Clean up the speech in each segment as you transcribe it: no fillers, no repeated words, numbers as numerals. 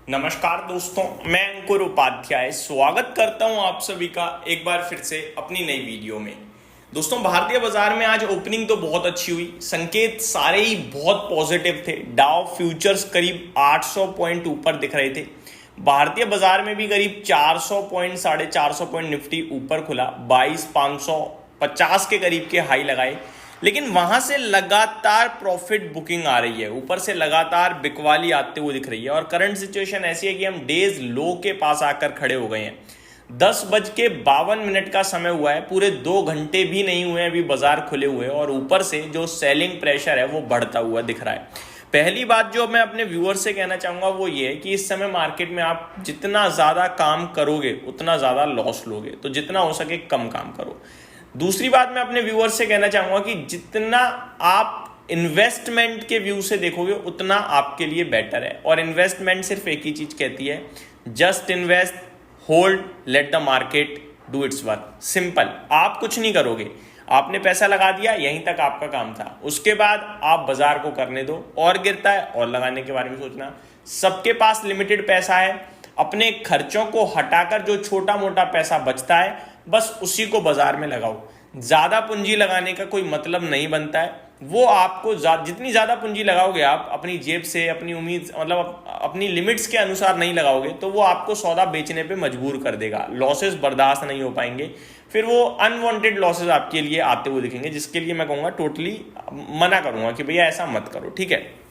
नमस्कार दोस्तों, मैं अंकुर उपाध्याय स्वागत करता हूं आप सभी का एक बार फिर से अपनी नई वीडियो में। दोस्तों, भारतीय बाजार में आज ओपनिंग तो बहुत अच्छी हुई, संकेत सारे ही बहुत पॉजिटिव थे। डाउ फ्यूचर्स करीब 800 पॉइंट ऊपर दिख रहे थे। भारतीय बाजार में भी करीब 400 पॉइंट 450 पॉइंट निफ्टी ऊपर खुला, 22,550 के करीब के हाई लगाए। लेकिन वहां से लगातार प्रॉफिट बुकिंग आ रही है, ऊपर से लगातार बिकवाली आते हुए दिख रही है। और करंट सिचुएशन ऐसी है कि हम डेज लो के पास आकर खड़े हो गए हैं। 10:52 का समय हुआ है, पूरे 2 घंटे भी नहीं हुए अभी बाजार खुले हुए, और ऊपर से जो सेलिंग प्रेशर है वो बढ़ता हुआ दिख रहा है। पहली बात जो मैं अपने व्यूअर से कहना चाहूंगा वो ये है कि इस समय मार्केट में आप जितना ज्यादा काम करोगे उतना ज्यादा लॉस लोगे, तो जितना हो सके कम काम करो। दूसरी बात मैं अपने व्यूअर से कहना चाहूंगा कि जितना आप इन्वेस्टमेंट के व्यू से देखोगे उतना आपके लिए बेटर है। और इन्वेस्टमेंट सिर्फ एक ही चीज कहती है, just invest, hold, let the market do it's work. Simple. आप कुछ नहीं करोगे, आपने पैसा लगा दिया, यहीं तक आपका काम था। उसके बाद आप बाजार को करने दो, और गिरता है और लगाने के बारे में सोचना। सबके पास लिमिटेड पैसा है, अपने खर्चों को हटाकर जो छोटा मोटा पैसा बचता है बस उसी को बाजार में लगाओ। ज्यादा पूंजी लगाने का कोई मतलब नहीं बनता है। वो आपको जितनी ज्यादा पूंजी लगाओगे आप अपनी जेब से, अपनी उम्मीद मतलब अपनी लिमिट्स के अनुसार नहीं लगाओगे तो वो आपको सौदा बेचने पे मजबूर कर देगा। लॉसेस बर्दाश्त नहीं हो पाएंगे, फिर वो अनवांटेड लॉसेस आपके लिए आते हुए दिखेंगे, जिसके लिए मैं कहूंगा टोटली मना करूंगा कि भैया ऐसा मत करो, ठीक है।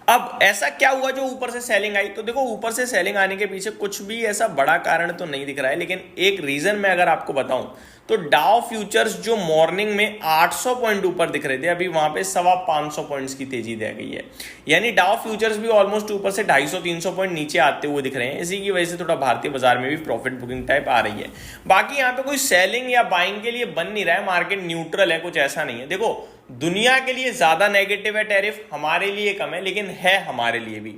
अब ऐसा क्या हुआ जो ऊपर से सेलिंग आई? तो देखो, ऊपर से सेलिंग आने के पीछे कुछ भी ऐसा बड़ा कारण तो नहीं दिख रहा है, लेकिन एक रीजन मैं अगर आपको बताऊं तो डाउ फ्यूचर्स जो मॉर्निंग में 800 पॉइंट ऊपर दिख रहे थे, अभी वहां पे 525 पॉइंट्स की तेजी दे गई है। यानी डाउ फ्यूचर्स भी ऑलमोस्ट ऊपर से 250-300 पॉइंट नीचे आते हुए दिख रहे हैं। इसी की वजह से थोड़ा भारतीय बाजार में भी प्रॉफिट बुकिंग टाइप आ रही है। बाकी यहाँ पे कोई सेलिंग या बाइंग के लिए बन नहीं रहा है, मार्केट न्यूट्रल है, कुछ ऐसा नहीं है। देखो, दुनिया के लिए ज्यादा नेगेटिव है टैरिफ, हमारे लिए कम है, लेकिन है हमारे लिए भी।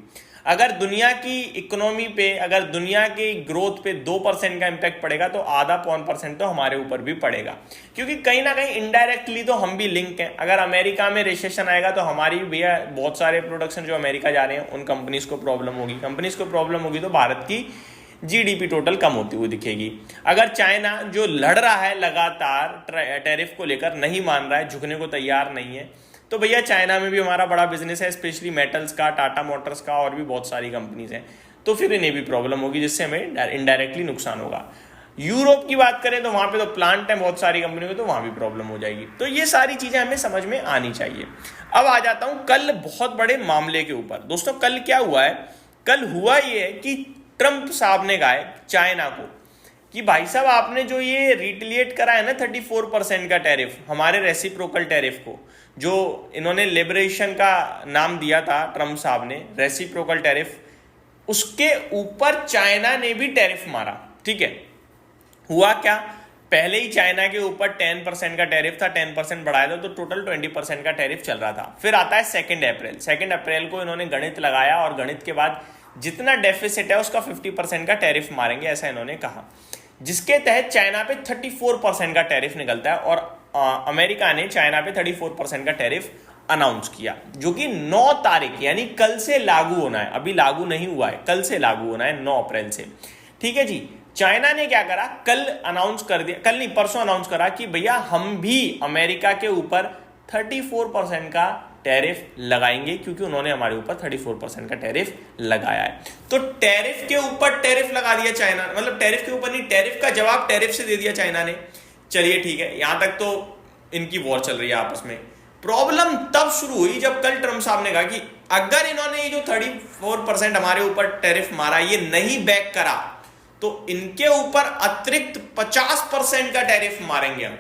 अगर दुनिया की इकोनॉमी पे, अगर दुनिया की ग्रोथ पे 2% का इंपैक्ट पड़ेगा तो आधा पौन % तो हमारे ऊपर भी पड़ेगा, क्योंकि कहीं ना कहीं इनडायरेक्टली तो हम भी लिंक हैं। अगर अमेरिका में रिसेशन आएगा तो हमारी भैया बहुत सारे प्रोडक्शन जो अमेरिका जा रहे हैं उन कंपनीज को प्रॉब्लम होगी, कंपनीज को प्रॉब्लम होगी तो भारत की जीडीपी टोटल कम होती हुई दिखेगी। अगर चाइना जो लड़ रहा है लगातार टैरिफ को लेकर, नहीं मान रहा है, झुकने को तैयार नहीं है, तो भैया चाइना में भी हमारा बड़ा बिजनेस है, स्पेशली मेटल्स का, टाटा मोटर्स का, और भी बहुत सारी कंपनीज हैं, तो फिर इन्हें भी प्रॉब्लम होगी, जिससे हमें इनडायरेक्टली नुकसान होगा। यूरोप की बात करें तो वहां पे तो प्लांट है बहुत सारी कंपनियों में, तो वहां भी प्रॉब्लम हो जाएगी। तो ये सारी चीजें हमें समझ में आनी चाहिए। अब आ जाता हूं कल बहुत बड़े मामले के ऊपर। दोस्तों, कल क्या हुआ है? कल हुआ ये है कि ट्रंप साहब ने कहा है चाइना को कि भाई साहब, आपने जो ये रिटेलिएट करा है ना 34% का टैरिफ, हमारे रेसिप्रोकल टैरिफ को, जो इन्होंने लिबरेशन का नाम दिया था ट्रंप साहब ने, रेसिप्रोकल टैरिफ, उसके ऊपर चाइना ने भी टैरिफ मारा, ठीक है। हुआ क्या? पहले ही चाइना के ऊपर 10% का टैरिफ था, 10% बढ़ाया था, तो टोटल 20% का टैरिफ चल रहा था। फिर आता है 2 अप्रैल को इन्होंने गणित लगाया, और गणित के बाद जितना डेफिसिट है उसका 50% का टैरिफ मारेंगे, ऐसा इन्होंने कहा, जिसके तहत चाइना पे 34% का टैरिफ निकलता है। और अमेरिका ने चाइना पे 34% का टैरिफ अनाउंस किया, जो कि 9 तारीख यानी कल से लागू होना है। अभी लागू नहीं हुआ है, कल से लागू होना है, 9 अप्रैल से, ठीक है जी। चाइना ने क्या करा, कल अनाउंस कर दिया, कल नहीं परसों अनाउंस करा कि भैया हम भी अमेरिका के ऊपर 34% का टैरिफ लगाएंगे, क्योंकि उन्होंने हमारे ऊपर 34% का टैरिफ लगाया है। तो टैरिफ के ऊपर टैरिफ लगा दिया चाइना, मतलब टैरिफ के ऊपर नहीं, टैरिफ का जवाब टैरिफ से दे दिया चाइना ने। चलिए ठीक है, यहां तक तो इनकी वॉर चल रही है आपस में। प्रॉब्लम तब शुरू हुई जब कल ट्रंप साहब ने कहा कि अगर इन्होंने ये जो 34% हमारे ऊपर टैरिफ मारा ये नहीं बैक करा तो इनके ऊपर अतिरिक्त 50% का टैरिफ मारेंगे हम।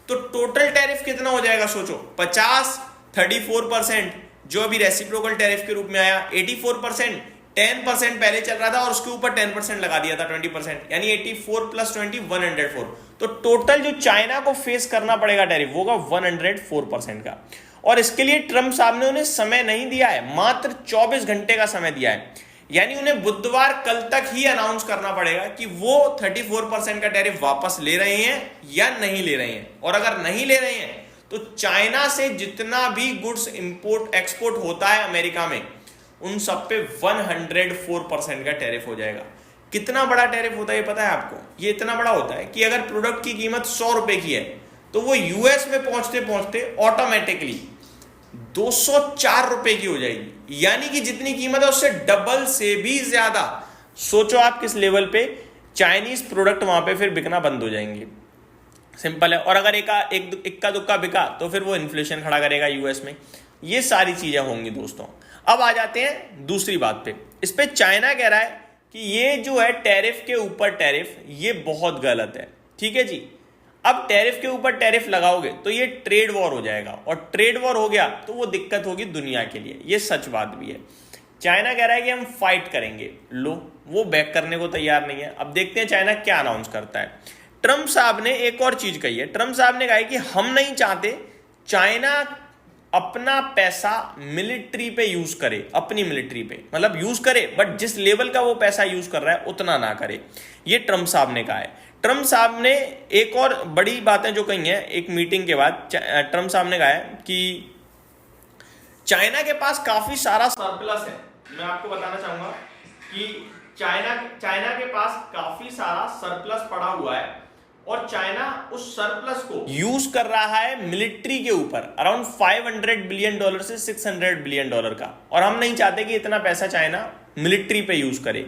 तो टोटल टैरिफ कितना हो जाएगा सोचो, 50, 34%, जो अभी रेसिप्रोकल टैरिफ के रूप में आया 84%, 10% पहले चल रहा था और उसके ऊपर 10% लगा दिया था 20%, यानी 84 + 20 104। तो टोटल जो चाइना को फेस करना पड़ेगा टैरिफ होगा 104% का। और इसके लिए ट्रंप साहब ने उन्हें समय नहीं दिया है, मात्र 24 घंटे का समय दिया है। यानी उन्हें बुधवार कल तक ही अनाउंस करना पड़ेगा कि वो 34% का टैरिफ वापस ले रहे हैं या नहीं ले रहे हैं। और अगर नहीं ले रहे हैं तो चाइना से जितना भी गुड्स इंपोर्ट एक्सपोर्ट होता है अमेरिका में, उन सब पे 104% का टैरिफ हो जाएगा। कितना बड़ा टैरिफ होता है ये पता है आपको? ये इतना बड़ा होता है कि अगर प्रोडक्ट की कीमत 100 रुपए की है तो वो यूएस में पहुंचते पहुंचते ऑटोमेटिकली 204 रुपए की हो जाएगी, यानी कि जितनी कीमत है उससे डबल से भी ज्यादा। सोचो आप किस लेवल पे चाइनीज प्रोडक्ट वहां पे फिर बिकना बंद हो जाएंगे। सिंपल है। और अगर इक्का दुक्का बिका तो फिर वो इन्फ्लेशन खड़ा करेगा यूएस में। ये सारी चीजें होंगी दोस्तों। अब आ जाते हैं दूसरी बात पे। इस पे चाइना कह रहा है कि ये जो है टैरिफ के ऊपर टैरिफ, ये बहुत गलत है। ठीक है जी। अब टैरिफ के ऊपर टैरिफ लगाओगे तो ये ट्रेड वॉर हो जाएगा, और ट्रेड वॉर हो गया तो वो दिक्कत होगी दुनिया के लिए। ये सच बात भी है। चाइना कह रहा है कि हम फाइट करेंगे, लो वो बैक करने को तैयार नहीं है। अब देखते हैं चाइना क्या अनाउंस करता है। ट्रंप साहब ने एक और चीज कही है। ट्रंप साहब ने कहा है कि हम नहीं चाहते चाइना अपना पैसा मिलिट्री पे यूज करे, अपनी मिलिट्री पे, मतलब यूज करे बट जिस लेवल का वो पैसा यूज कर रहा है उतना ना करे। ये ट्रंप साहब ने कहा है। ट्रंप साहब ने एक और बड़ी बातें जो कही हैं एक मीटिंग के बाद, ट्रंप साहब ने कहा है कि चाइना के पास काफी सारा सरप्लस है। मैं आपको बताना चाहूंगा कि चाइना के पास काफी सारा सरप्लस पड़ा हुआ है और चाइना उस सरप्लस को यूज कर रहा है मिलिट्री के ऊपर, अराउंड $500 बिलियन से $600 बिलियन का। और हम नहीं चाहते कि इतना पैसा चाइना मिलिट्री पे यूज करे,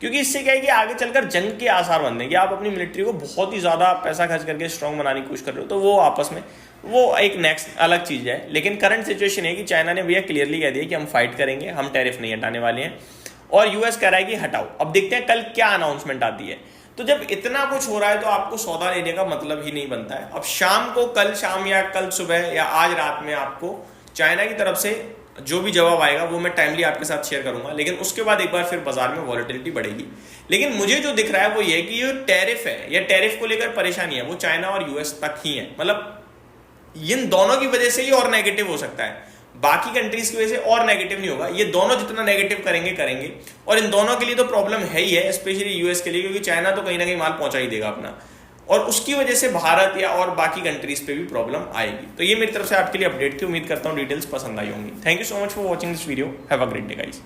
क्योंकि इससे क्या है कि आगे चलकर जंग के आसार बनते हैं कि आप अपनी मिलिट्री को बहुत ही ज्यादा पैसा खर्च करके स्ट्रांग बनाने की कोशिश कर रहे हो, तो वो आपस में वो एक नेक्स्ट अलग चीज है। लेकिन करंट सिचुएशन है कि चाइना ने भैया क्लियरली कह दिया कि हम फाइट करेंगे, हम टैरिफ नहीं हटाने वाले हैं, और यूएस कह रहा है कि हटाओ। अब देखते हैं कल क्या अनाउंसमेंट आती है। तो जब इतना कुछ हो रहा है तो आपको सौदा लेने का मतलब ही नहीं बनता है। अब शाम को, कल शाम या कल सुबह या आज रात में आपको चाइना की तरफ से जो भी जवाब आएगा वो मैं टाइमली आपके साथ शेयर करूंगा। लेकिन उसके बाद एक बार फिर बाजार में वॉलेटिलिटी बढ़ेगी। लेकिन मुझे जो दिख रहा है वो ये कि ये टैरिफ है या टैरिफ को लेकर परेशानी है वो चाइना और यूएस तक ही है। मतलब इन दोनों की वजह से ही और नेगेटिव हो सकता है, बाकी कंट्रीज की वजह से और नेगेटिव नहीं होगा। ये दोनों जितना नेगेटिव करेंगे और इन दोनों के लिए तो प्रॉब्लम है ही है, स्पेशली यूएस के लिए, क्योंकि चाइना तो कहीं ना कहीं माल पहुंचा ही देगा अपना, और उसकी वजह से भारत या और बाकी कंट्रीज पे भी प्रॉब्लम आएगी। तो ये मेरी तरफ से आपके लिए अपडेट थी। उम्मीद करता हूँ डिटेल्स पसंद आई होंगी। Thank you so much for watching this video. Have a great day guys.